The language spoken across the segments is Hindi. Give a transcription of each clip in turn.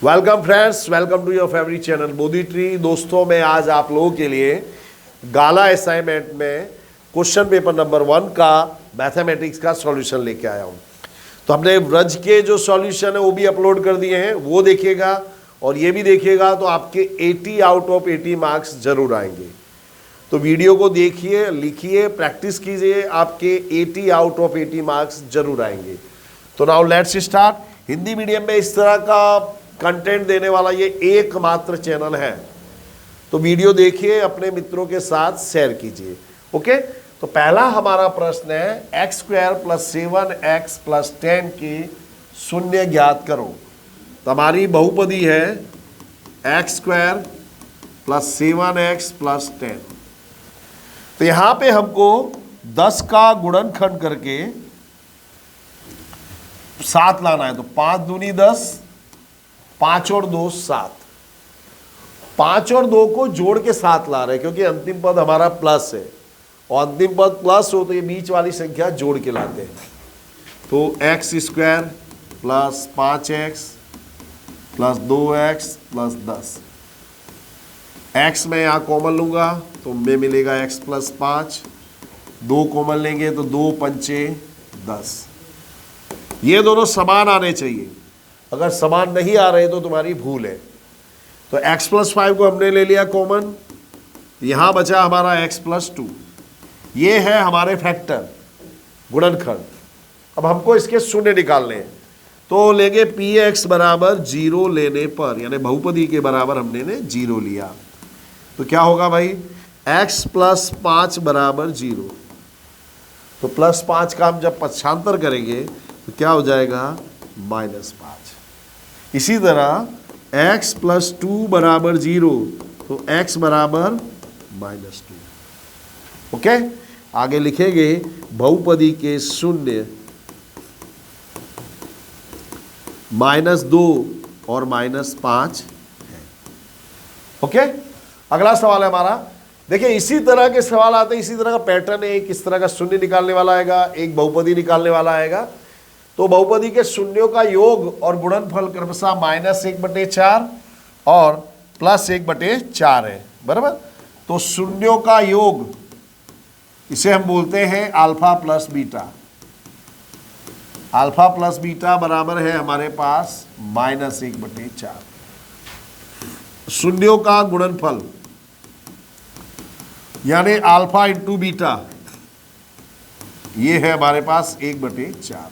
Welcome friends, welcome to your favourite channel Bodhi tree. दोस्तों, मैं आज आप लोगों के लिए गाला असाइनमेंट में क्वेश्चन पेपर नंबर 1 का मैथमेटिक्स का सॉल्यूशन लेके आया हूँ। तो हमने ब्रज के जो सॉल्यूशन है वो भी अपलोड कर दिए हैं, वो देखिएगा और ये भी देखिएगा तो आपके 80 आउट ऑफ 80 मार्क्स जरूर आएंगे। तो वीडियो को देखिए, लिखिए, प्रैक्टिस कीजिए, आपके 80 आउट ऑफ 80 मार्क्स जरूर आएंगे। तो now let's start. Hindi medium में इस तरह का कंटेंट देने वाला ये एकमात्र चैनल है। तो वीडियो देखिए, अपने मित्रों के साथ शेयर कीजिए। ओके, तो पहला हमारा प्रश्न है x² + 7x + 10 की शून्य ज्ञात करो। तो हमारी बहुपदी है x² + 7x + 10। तो यहां पे हमको 10 का गुणनखंड करके 7 लाना है। तो 5 दूनी 10, 5 और 2 7, 5 और 2 को जोड़ के 7 ला रहे हैं क्योंकि अंतिम पद हमारा प्लस है और अंतिम पद प्लस हो तो ये बीच वाली संख्या जोड़ के लाते हैं। तो x² + 5x + 2x + 10। x में यहाँ कॉमन लूँगा तो में मिलेगा x + 5, 2 कॉमन लेंगे तो 2 × 5 = 10। ये दोनों समान आने चाहिए, अगर समान नहीं आ रहे तो तुम्हारी भूल है। तो x + 5 को हमने ले लिया कॉमन, यहाँ बचा हमारा x + 2। ये है हमारे फैक्टर गुणनखंड। अब हमको इसके शून्य निकालने हैं तो लेंगे px = 0 लेने पर, यानी बहुपदी के बराबर हमने 0 लिया। तो क्या होगा भाई, x + 5 = 0। तो +5 का हम जब पक्षांतर करेंगे तो क्या हो जाएगा, -5। इसी तरह x + 2 = 0, तो x = -2। ओके, आगे लिखेंगे बहुपदी के शून्य -2 और -5 है। ओके, अगला सवाल है हमारा। देखिए, इसी तरह के सवाल आते हैं, इसी तरह का पैटर्न है। एक इस तरह का शून्य निकालने वाला आएगा, एक बहुपदी निकालने वाला आएगा। तो बहुपदी के शून्यों का योग और गुणनफल क्रमशः -1/4 और +1/4 है, बराबर। तो शून्यों का योग इसे हम बोलते हैं अल्फा + बीटा। अल्फा + बीटा बराबर है हमारे पास -1/4। शून्यों का गुणनफल यानी अल्फा × बीटा, ये है हमारे पास 1/4।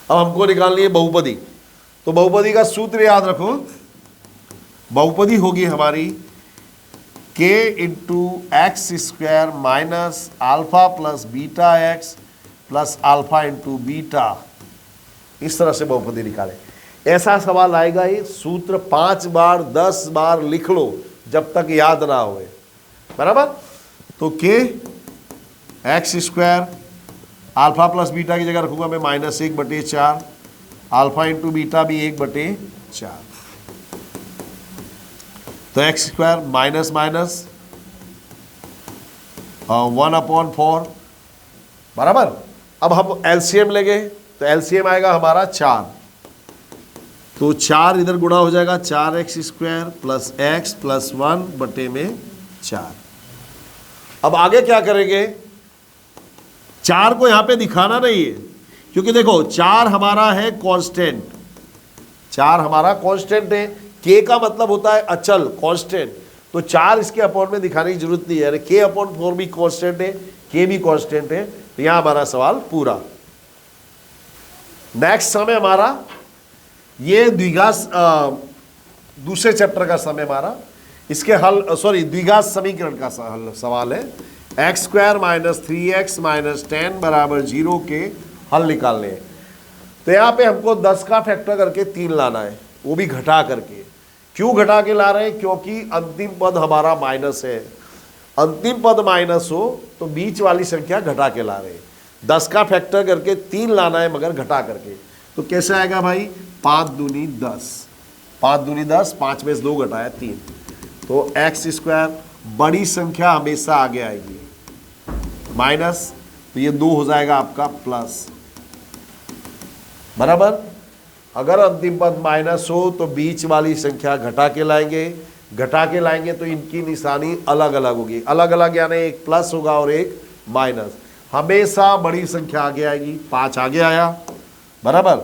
अब हमको निकालनी है बहुपदी। तो बहुपदी का सूत्र याद रखो, बहुपदी होगी हमारी k × x² - alpha + beta x + alpha × beta. इस तरह से बहुपदी निकाले। ऐसा सवाल आएगा ही, सूत्र 5 बार 10 बार लिख लो जब तक याद ना होए, बराबर। तो k x² अल्फा + बीटा की जगह रखूंगा मैं -1/4, अल्फा × बीटा भी 1/4। तो x² माइनस 1/4, बराबर। अब हम एलसीएम लेंगे तो एलसीएम आएगा हमारा 4। तो 4 इधर गुणा हो जाएगा, 4x² + x + 1/4। अब आगे क्या करेंगे, 4 को यहां पे दिखाना नहीं है क्योंकि देखो 4 हमारा है कांस्टेंट। 4 हमारा कांस्टेंट है, k का मतलब होता है अचल, कांस्टेंट। तो 4 इसके अपॉन में दिखाने की जरूरत नहीं है, k/4 भी कांस्टेंट है, k भी कांस्टेंट है। तो यहां हमारा सवाल पूरा। नेक्स्ट समय हमारा ये द्विघात दूसरे चैप्टर का समय हमारा, इसके हल द्विघात समीकरण का सवाल है। x² - 3x - 10 = 0 के हल निकालने हैं। तो यहाँ पे हमको 10 का फैक्टर करके 3 लाना है, वो भी घटा करके। क्यों घटा के ला रहे हैं, क्योंकि अंतिम पद हमारा माइनस है। अंतिम पद माइनस हो तो बीच वाली संख्या घटा के ला रहे हैं। 10 का फैक्टर करके 3 लाना है मगर घटा करके। तो कैसे आएगा भाई, 5 दूनी 10, 5 दूनी 10, 5 में से 2 घटाया 3। तो x² बड़ी संख्या हमेशा आगे आएगी, माइनस, तो ये 2 हो जाएगा आपका प्लस, बराबर। अगर अंतिम पद माइनस हो तो बीच वाली संख्या घटा के लाएंगे, घटा के लाएंगे तो इनकी निशानी अलग अलग होगी, अलग अलग यानी एक प्लस होगा और एक माइनस। हमेशा बड़ी संख्या आगे आएगी। 5 आगे आया, बराबर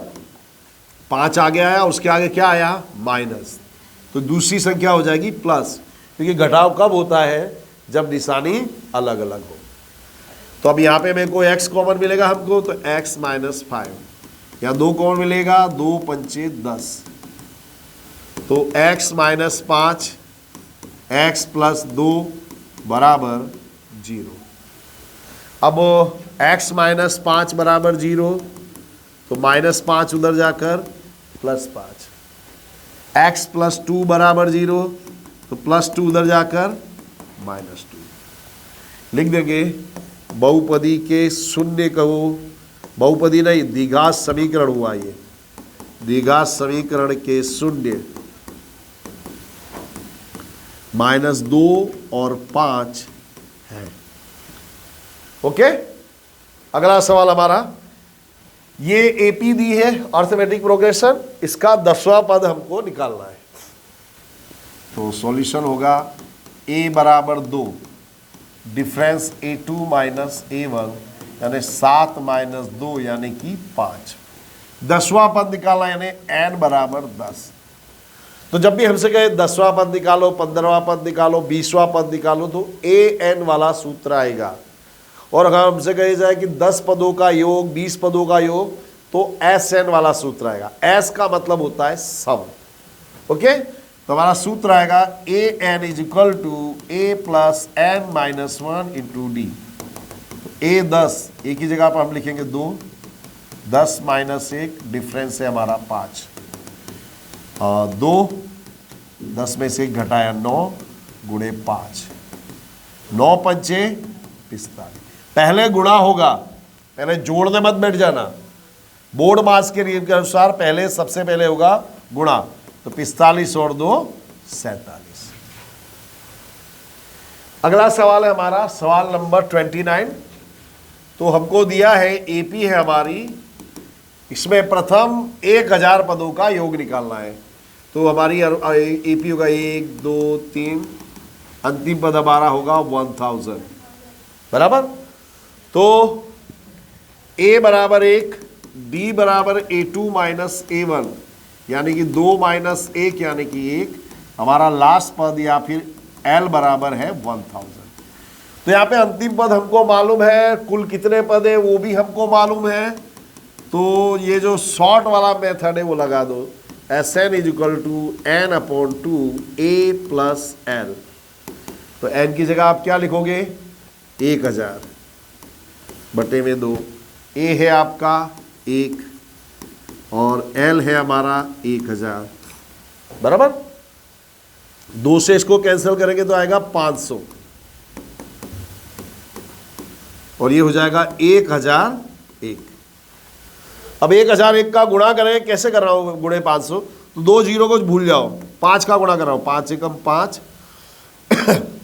5 आगे आया, उसके आगे क्या आया माइनस, तो दूसरी संख्या हो जाएगी प्लस, क्योंकि घटाव कब होता है जब निशानी अलग अलग हो। तो अब यहाँ पे मेरे को x कॉमन मिलेगा हमको, तो x माइनस 5, या 2 कॉमन मिलेगा, 2 पंचे 10, तो x माइनस 5 x प्लस 2 बराबर 0। अब x माइनस 5 बराबर 0, तो माइनस 5 उधर जाकर प्लस 5, x प्लस 2 बराबर 0, तो प्लस 2 उधर जाकर माइनस 2। लिख देंगे बहुपदी के शून्य कहो, बहुपदी नहीं द्विघात समीकरण हुआ ये, द्विघात समीकरण के शून्य -2 और 5 है। ओके, अगला सवाल हमारा, ये एपी दी है अर्थमेटिक प्रोग्रेशन, इसका 10वां पद हमको निकालना है। तो सॉल्यूशन होगा a बराबर 2, डिफरेंस a2 माइनस a1 यानी 7 माइनस 2 यानी कि 5। 10वां पद निकालना यानी n बराबर 10। तो जब भी हमसे कहे 10वां पद निकालो, 15वां पद निकालो, 20वां पद निकालो, तो an वाला सूत्र आएगा। और अगर हमसे कहे जाए कि 10 पदों का योग, 20 पदों का योग, तो sn वाला सूत्र आएगा। s का मतलब होता है सम। ओके, तो हमारा सूत्र आएगा an is equal to a plus n minus 1 into D. a 10, एक ही जगह पर हम लिखेंगे 2, 10 माइनस 1, डिफरेंस है हमारा 5, 2, 10 में से 1 घटाया 9 गुणे 5, 9 पंचे 45। पहले गुणा होगा, पहले जोड़ने मत बैठ जाना, बोर्ड मास के नियम के अनुसार पहले सबसे पहले होगा गुणा, तो 45 और 2 47। अगला सवाल है हमारा सवाल नंबर 29। तो हमको दिया है एपी है हमारी, इसमें प्रथम 1000 पदों का योग निकालना है। तो हमारी एपी होगा 1 2 3, अंतिम पद हमारा होगा 1000, बराबर। तो a बराबर 1, d बराबर a2 माइनस a1 यानी कि 2 माइनस 1 यानी कि 1, हमारा लास्ट पद या फिर l बराबर है 1000। तो यहाँ पे अंतिम पद हमको मालूम है, कुल कितने पद है वो भी हमको मालूम है। तो ये जो शॉर्ट वाला मेथड है वो लगा दो, Sn is equal to n upon 2 a plus l। तो n की जगह आप क्या लिखोगे, 1000 बटे में 2, a है आपका 1 और l है हमारा 1000, बराबर। 2 से इसको कैंसिल करेंगे तो आएगा 500 और ये हो जाएगा 1001। अब 1001 का गुणा करें, कैसे कर रहा हूं गुणे 500, तो 2 जीरो को भूल जाओ, 5 का गुणा कर रहा हूं, 5 एकम 5,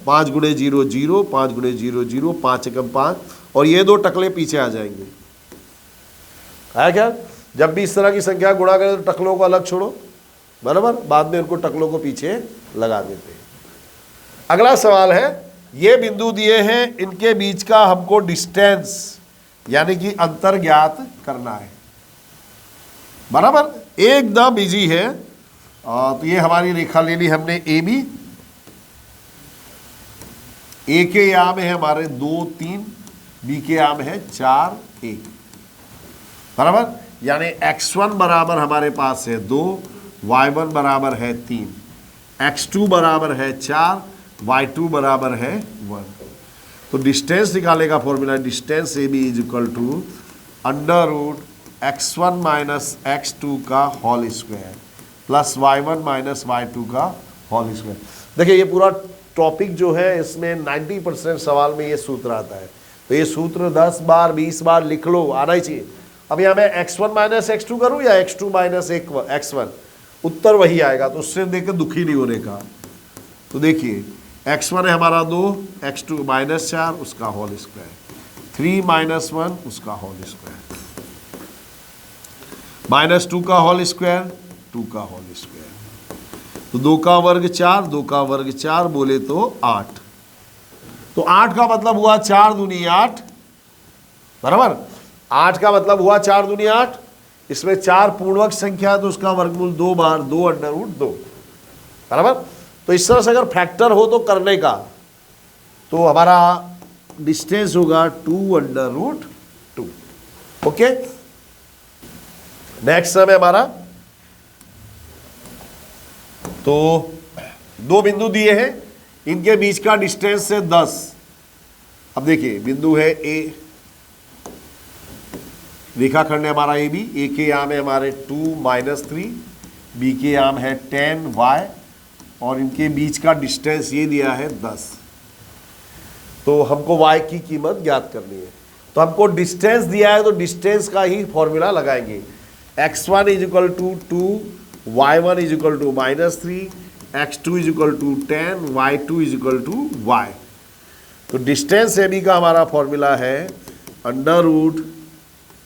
5 गुणे 0 0, 5 गुणे 0 0, 5 एकम 5, और ये 2 टकले पीछे आ जाएंगे। है क्या, जब भी इस तरह की संख्या गुणा करें तो टकलों को अलग छोड़ो, बराबर, बाद में उनको टकलों को पीछे लगा देते हैं। अगला सवाल है, ये बिंदु दिए हैं, इनके बीच का हमको डिस्टेंस यानी कि अंतर ज्ञात करना है, बराबर, एकदम इजी है। तो ये हमारी रेखा ले ली हमने ए बी, ए के याम है हमारे 2 3, बी के याम है 4 1, बराबर। यानी x1 बराबर हमारे पास है 2, y1 बराबर है 3, x2 बराबर है 4, y2 बराबर है 1। तो डिस्टेंस निकालने का formula, distance A B is equal to under root x1 minus x2 का whole square plus y1 minus y2 का होल स्क्वायर। देखिए ये पूरा टॉपिक जो है इसमें 90% सवाल में ये सूत्र आता है, तो ये सूत्र 10 बार 20 बार लिख लो, आना ही चाहिए। अब यहाँ मैं x1 माइनस x2 करूँ या x2 माइनस x1, उत्तर वही आएगा, तो उससे देख दुखी नहीं होने का। तो देखिए x1 है हमारा 2, x2 माइनस 4 उसका होल स्क्वायर, 3 माइनस 1 उसका होल स्क्वायर। -2 का होल स्क्वायर, 2 का होल स्क्वायर, तो 2 का वर्ग 4, 2 का वर्ग 4 बोले तो 8। तो 8 का मतलब हुआ 4 दूनी 8, बराबर। 8 का मतलब हुआ 4 दूनी 8, इसमें 4 पूर्णवर्ग संख्या है तो उसका वर्गमूल 2 बार 2 √2, बराबर। तो इस तरह से अगर फैक्टर हो तो करने का, तो हमारा डिस्टेंस होगा 2 √2। ओके, नेक्स्ट सम है हमारा। तो दो बिंदु दिए हैं, इनके बीच का डिस्टेंस है 10। अब देखिए बिंदु है ए, रेखाखंड है हमारा ए बी, ए के आम है हमारे 2 -3, बी के आम है 10 y, और इनके बीच का डिस्टेंस ये दिया है 10। तो हमको y की कीमत ज्ञात करनी है, तो हमको डिस्टेंस दिया है तो डिस्टेंस का ही फॉर्मूला लगाएंगे। x1 = 2, y1 = -3, x2 = 10, y2 = y। तो डिस्टेंस ए बी का हमारा फॉर्मूला है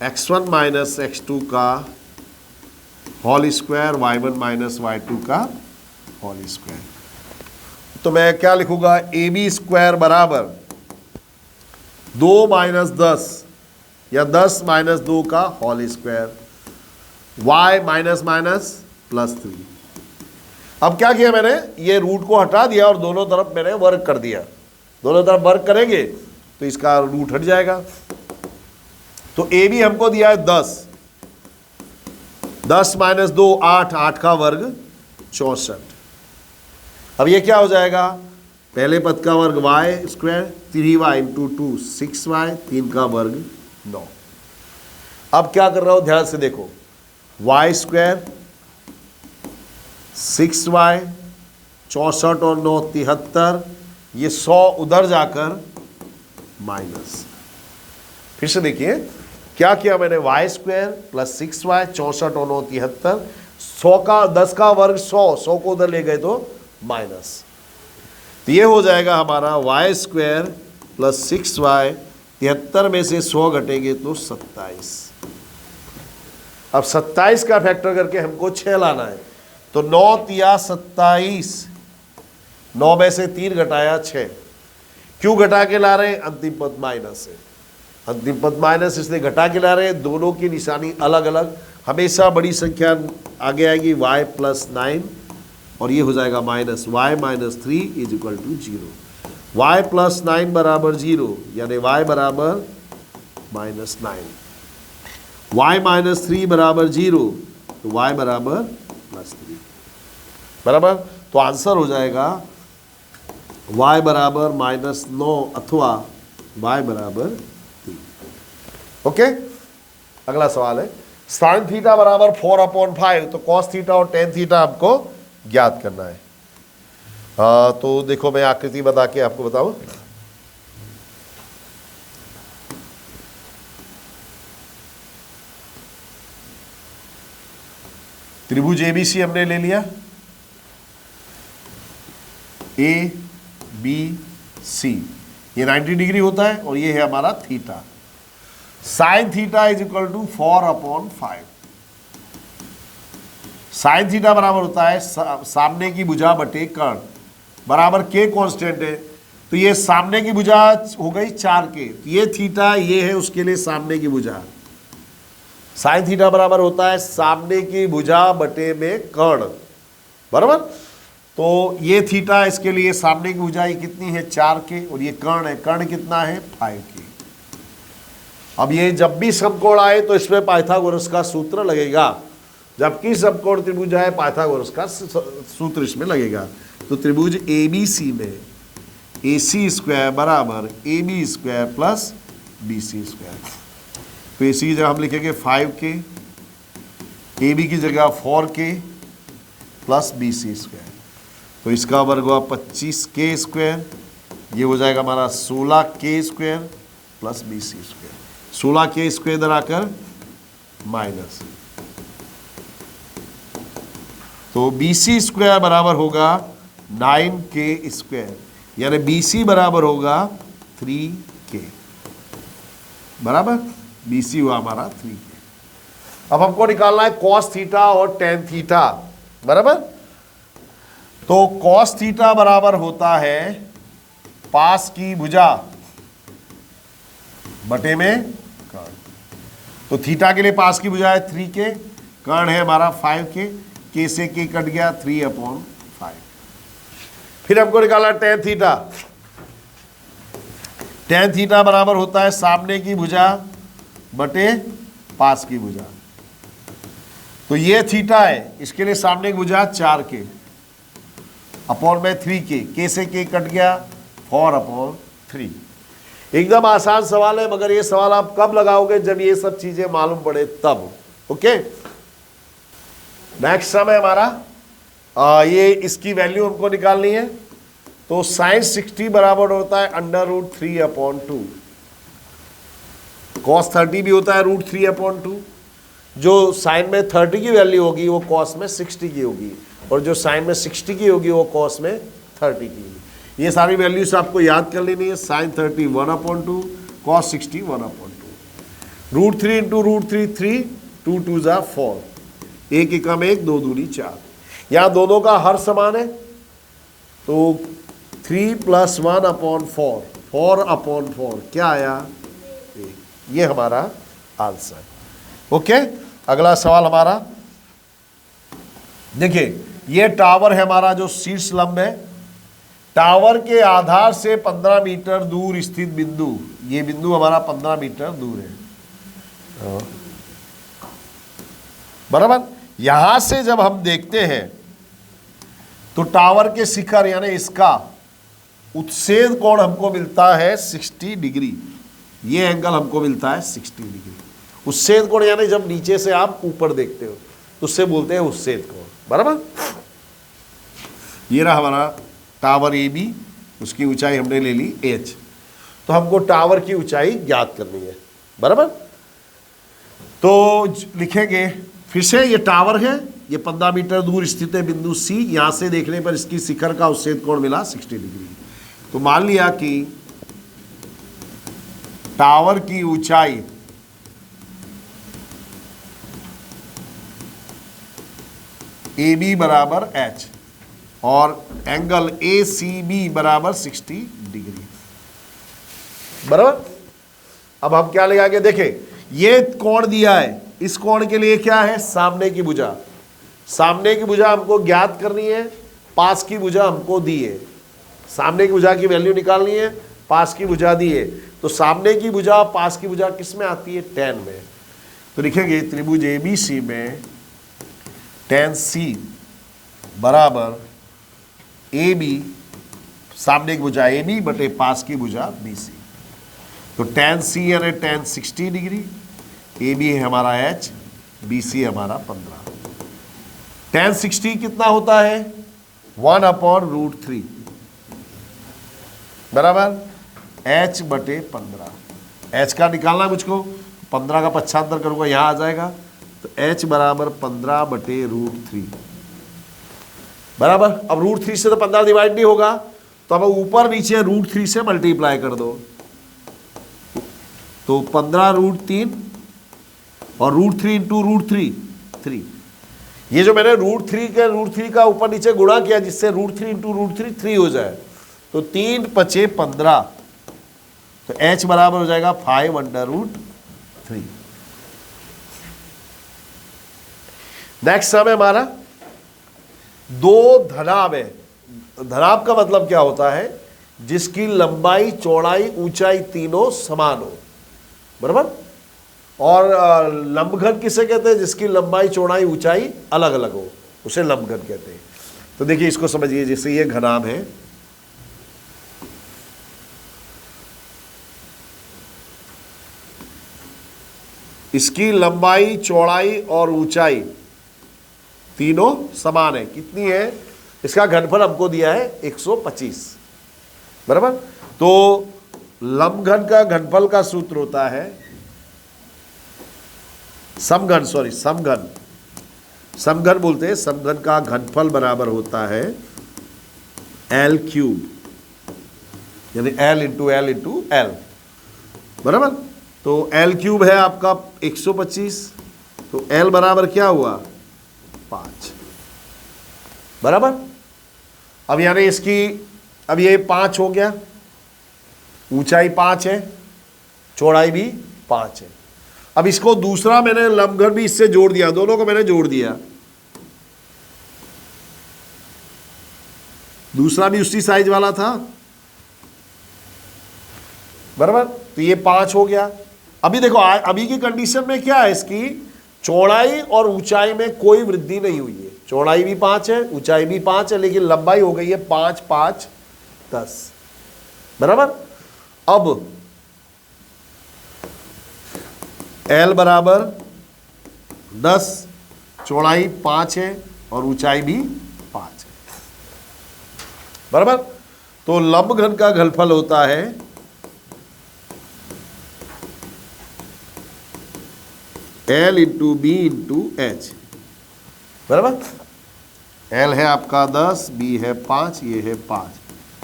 √x1 - x2 का होल स्क्वायर, y1 - y2 का होल स्क्वायर। तो मैं क्या लिखूंगा, ए बी स्क्वायर बराबर 2 - 10 या 10 - 2 का होल स्क्वायर, y --+3। अब क्या किया मैंने, ये रूट को हटा दिया और दोनों तरफ मैंने वर्ग कर दिया। दोनों तरफ वर्ग करेंगे तो इसका रूट हट जाएगा। तो ए बी हमको दिया है 10, 10 - 2 8, 8 का वर्ग 64। अब ये क्या हो जाएगा, पहले पद का वर्ग y स्क्वायर, 3y × 2 6y, 3 का वर्ग 9। अब क्या कर रहा हूं, ध्यान से देखो, y स्क्वायर 6y, 64 और 9 73, ये 100 उधर जाकर माइनस। फिर से देखिए क्या किया मैंने, y स्क्वायर प्लस 6y, 64 और 9 73, 100 का 10 का वर्ग 100 को उधर ले गए तो माइनस। तो ये हो जाएगा हमारा y स्क्वायर प्लस 6y, 73 में से 100 घटेंगे तो 27। अब 27 का फैक्टर करके हमको 6 लाना है, तो 9 तिया 27, 9 में से 3 घटाया 6। क्यों घटा के ला रहे हैं, अंतिम पद माइनस है, अंतिम पद माइनस इसलिए घटा के ला रहे हैं। दोनों की निशानी अलग अलग, हमेशा बड़ी संख्या आगे आएगी, y + 9 और ये हो जाएगा माइनस, y - 3 = 0। y + 9 बराबर 0, यानी y बराबर -9, y - 3 बराबर 0, तो y बराबर +3, बराबर। तो आंसर हो जाएगा y बराबर -9 अथवा y बराबर 3। ओके, अगला सवाल है, sin थीटा बराबर 4/5, तो cos थीटा और tan थीटा हमको ज्ञात करना है। तो देखो मैं आकृति बता के आपको बताऊं। त्रिभुज ABC हमने ले लिया, ABC, ये 90 डिग्री होता है और ये है हमारा theta. Sine theta = 4/5। Sine theta बराबर होता है सामने की भुजा बटे कर्ण, बराबर के कांस्टेंट है, तो ये सामने की भुजा हो गई 4k, ये थीटा ये है उसके लिए सामने की भुजा। साइन थीटा बराबर होता है सामने की भुजा बटे में कर्ण, बराबर। तो ये थीटा इसके लिए सामने की भुजा ये कितनी है 4k, और ये कर्ण है, कर्ण कितना है 5k। अब ये जब भी समकोण आए तो इसमें पाइथागोरस का सूत्र लगेगा, जबकि समकोण त्रिभुज है पाइथागोरस का सूत्र इसमें लगेगा। तो त्रिभुज ABC में AC² बराबर AB² प्लस BC²। तो AC की जगह हम लिखेंगे 5k, AB की जगह 4k प्लस BC², तो इसका वर्ग हुआ 25k², ये हो जाएगा हमारा 16k² प्लस BC²। 16k² इधर आकर माइनस, तो BC² बराबर होगा 9k², यानी BC बराबर होगा 3k, बराबर। BC हुआ हमारा 3k। अब हमको निकालना है कॉस थीटा और टेन थीटा, बराबर। तो कॉस थीटा बराबर होता है पास की भुजा बटे में कर्ण। तो थीटा के लिए पास की भुजा है 3k, कर्ण है हमारा 5k, k से k कट गया 3/5। फिर हमको निकालना टेन थीटा। टेन थीटा बराबर होता है सामने की भुजा बटे पास की भुजा। तो ये थीटा है, इसके लिए सामने की भुजा 4k अपॉन में 3k, k से k कट गया 4/3। एकदम आसान सवाल है, मगर ये सवाल आप कब लगाओगे? जब ये सब चीजें मालूम पड़े तब। ओके, नेक्स्ट सम है हमारा ये इसकी वैल्यू हमको निकालनी है। तो साइन 60 बराबर होता है √3/2। कॉस 30 भी होता है √3/2। जो साइन में 30 की वैल्यू होगी वो कॉस में 60 की होगी, और जो साइन में 60 की होगी वो कॉस में 30 की होगी। ये सारी वैल्यूज आपको याद कर लेनी है। Sign 30 1/2, cos 60 1/2। √3 इंटू √3 3, 2 2 ज़ा 4, 1 एकम 1, 2 दूनी 4। यहाँ दोनों का हर समान है, तो 3 + 1/4, 4/4 क्या आया? 1। ये हमारा आंसर। ओके, अगला सवाल हमारा देखिए, ये टावर है हमारा जो शीर्ष लंब है। टावर के आधार से 15 मीटर दूर स्थित बिंदु, ये बिंदु हमारा 15 मीटर दूर है, बराबर। यहां से जब हम देखते हैं तो टावर के शिखर यानी इसका उत्सेद कोण हमको मिलता है 60 डिग्री। ये एंगल हमको मिलता है 60 डिग्री। उत्सेद कोण यानी जब नीचे से आप ऊपर देखते हो तो उससे बोलते हैं उत्सेद कोण, बराबर। ये रहा हमारा टावर AB, उसकी ऊंचाई हमने ले ली h। तो हमको टावर की ऊंचाई ज्ञात करनी है, बराबर। तो लिखेंगे फिर से, ये टावर है, ये 15 मीटर दूर स्थित है बिंदु C। यहां से देखने पर इसकी शिखर का उत्सेद कोण मिला 60 डिग्री। तो मान लिया कि टावर की ऊंचाई AB बराबर h और एंगल ACB बराबर 60 डिग्री, बराबर। अब हम क्या लगाएंगे? देखें, ये कोण दिया है, इस कोण के लिए क्या है? सामने की भुजा। सामने की भुजा हमको ज्ञात करनी है, पास की भुजा हमको दी है। सामने की भुजा की वैल्यू निकालनी है, पास की भुजा दी है। तो सामने की भुजा पास की भुजा किस में आती है? tan में। तो लिखेंगे त्रिभुज ABC में tan C बराबर AB, सामने की भुजा AB बटे पास की भुजा BC। तो tan C यानी tan 60 डिग्री, AB है हमारा h, BC हमारा 15। tan 60 कितना होता है? 1/√3 बराबर h बटे 15। h का निकालना मुझको, 15 का पक्षांतर करूंगा, यहाँ आ जाएगा। तो h बराबर 15 बटे √3, बराबर। अब √3 से तो 15 डिवाइड नहीं होगा, तो अब ऊपर नीचे √3 से मल्टीप्लाई कर दो। तो 15√3 और √3 इंटू √3 3। ये जो मैंने √3 का ऊपर नीचे गुणा किया, जिससे √3 इंटू √3 3 हो जाए, तो 3 × 5 = 15। तो h बराबर हो जाएगा 5/√3। नेक्स्ट सम है हमारा, दो धनाभ है। धनाभ का मतलब क्या होता है? जिसकी लंबाई चौड़ाई ऊंचाई तीनों समान हो, बराबर। और लंबघन किसे कहते हैं? जिसकी लंबाई चौड़ाई ऊंचाई अलग अलग हो, उसे लंबघन कहते हैं। तो देखिए इसको समझिए, जैसे ये घनाभ है, इसकी लंबाई चौड़ाई और ऊंचाई तीनों समान है। कितनी है? इसका घनफल हमको दिया है 125, बराबर। तो लंबघन का घनफल का सूत्र होता है समघन, समघन बोलते हैं। समघन का घनफल बराबर होता है L3, यानी L इंटू L, बराबर। तो L3 है आपका 125 तो L बराबर क्या हुआ 5, बराबर। अब यानी इसकी, अब ये 5 हो गया, ऊंचाई 5 है, चौड़ाई भी 5 है। अब इसको दूसरा मैंने लंबघन भी इससे जोड़ दिया, दोनों को मैंने जोड़ दिया, दूसरा भी उसी साइज वाला था, बराबर। तो ये 5 हो गया। अभी देखो अभी की कंडीशन में क्या है, इसकी चौड़ाई और ऊंचाई में कोई वृद्धि नहीं हुई है। चौड़ाई भी 5 है, ऊंचाई भी 5 है, लेकिन लंबाई हो गई है 5, 5, 10, बराबर। अब L बराबर 10, चौड़ाई 5 है और ऊंचाई भी 5 है, बराबर। तो लंबघन का घनफल होता है L into B into H, बराबर। L है आपका 10, B है 5, ये है 5,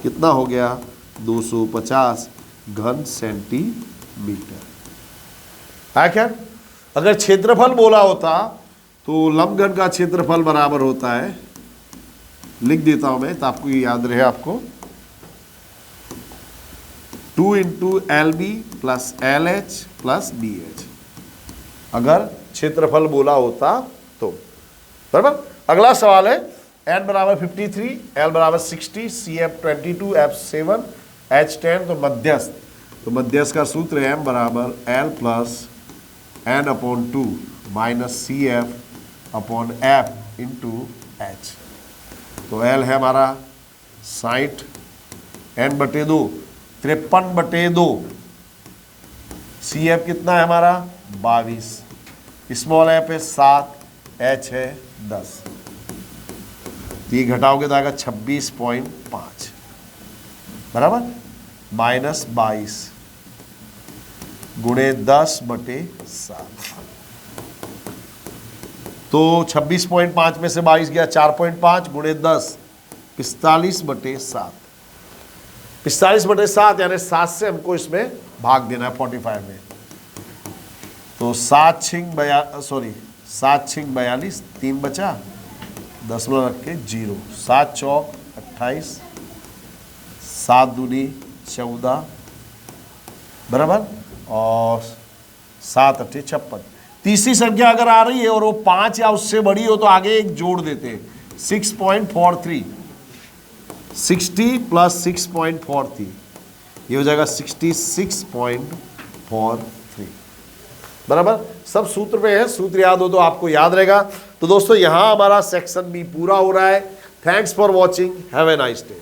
कितना हो गया 250 घन सेंटीमीटर, है क्या। अगर क्षेत्रफल बोला होता तो लंबघन का क्षेत्रफल बराबर होता है, लिख देता हूं मैं तो आपको ये याद रहे, आपको 2 into LB plus LH plus BH, अगर क्षेत्रफल बोला होता तो, बराबर। अगला सवाल है n बराबर 53, L बराबर 60, CF 22, F 7, H 10, तो मध्यस्थ, तो मध्यस्थ का सूत्र है m बराबर L plus n upon 2 minus CF upon F into H। तो L है हमारा 60, n बटे 2 53 बटे 2, CF कितना है हमारा 22, स्मॉल f है 7, H है 10, तो ये घटाओगे तो आएगा 26.5, बराबर, माइनस 22 गुणे 10 बटे 7, तो 26.5 में से 22 गया 4.5 गुणे 10 45 बटे 7, 45 बटे 7 यानी 7 से हमको इसमें भाग देना है 45 में, तो 7 छिंग 42, 3 बचा, दशमलव रख के 0, 7 चौक 28, 7 दूनी 14, बराबर, और 7 अट्ठे 56। तीसरी संख्या अगर आ रही है और वो 5 या उससे बड़ी हो तो आगे एक जोड़ देते हैं, 6.43, 60 प्लस 6.43, ये हो जाएगा 66.43, बराबर। सब सूत्र में है, सूत्र याद हो तो आपको याद रहेगा। तो दोस्तों यहां हमारा सेक्शन बी पूरा हो रहा है। Thanks for watching, have a nice day.